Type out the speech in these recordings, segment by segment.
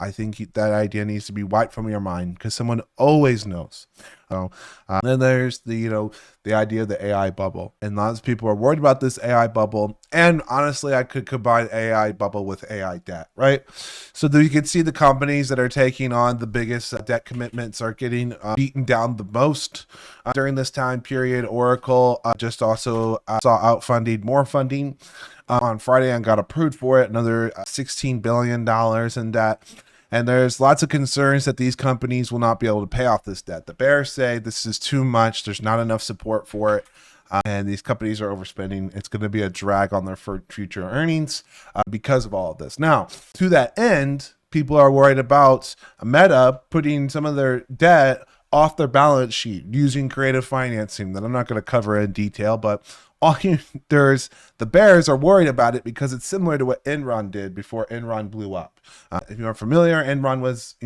I think that idea needs to be wiped from your mind because someone always knows. Then there's the idea of the AI bubble, and lots of people are worried about this AI bubble. And honestly, I could combine AI bubble with AI debt, right? So that you can see the companies that are taking on the biggest debt commitments are getting beaten down the most during this time period. Oracle just also saw outfunding more funding on Friday and got approved for it, another $16 billion in debt. And there's lots of concerns that these companies will not be able to pay off this debt. The bears say this is too much. There's not enough support for it. And these companies are overspending. It's going to be a drag on their future earnings because of all of this. Now, to that end, people are worried about Meta putting some of their debt off their balance sheet using creative financing that I'm not going to cover in detail, but the bears are worried about it because it's similar to what Enron did before Enron blew up. If you are familiar, Enron was,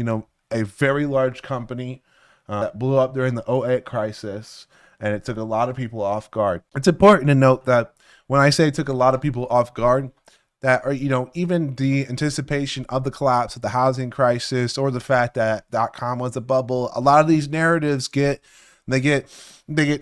a very large company that blew up during the '08 crisis, and it took a lot of people off guard. It's important to note that when I say it took a lot of people off guard, that are, even the anticipation of the collapse of the housing crisis or the fact that .com was a bubble, a lot of these narratives get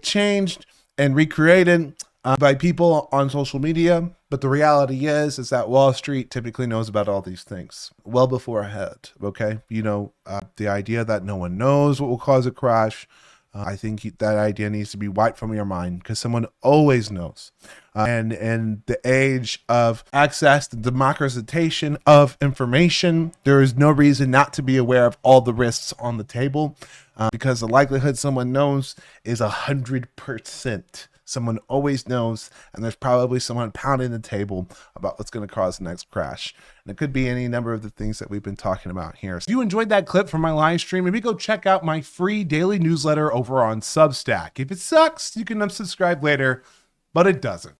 changed and recreated by people on social media. But the reality is that Wall Street typically knows about all these things well before ahead. Okay. The idea that no one knows what will cause a crash. I think that idea needs to be wiped from your mind because someone always knows. And in the age of access, the democratization of information, there is no reason not to be aware of all the risks on the table because the likelihood someone knows is 100%. Someone always knows, and there's probably someone pounding the table about what's going to cause the next crash. And it could be any number of the things that we've been talking about here. So if you enjoyed that clip from my live stream, maybe go check out my free daily newsletter over on Substack. If it sucks, you can unsubscribe later, but it doesn't.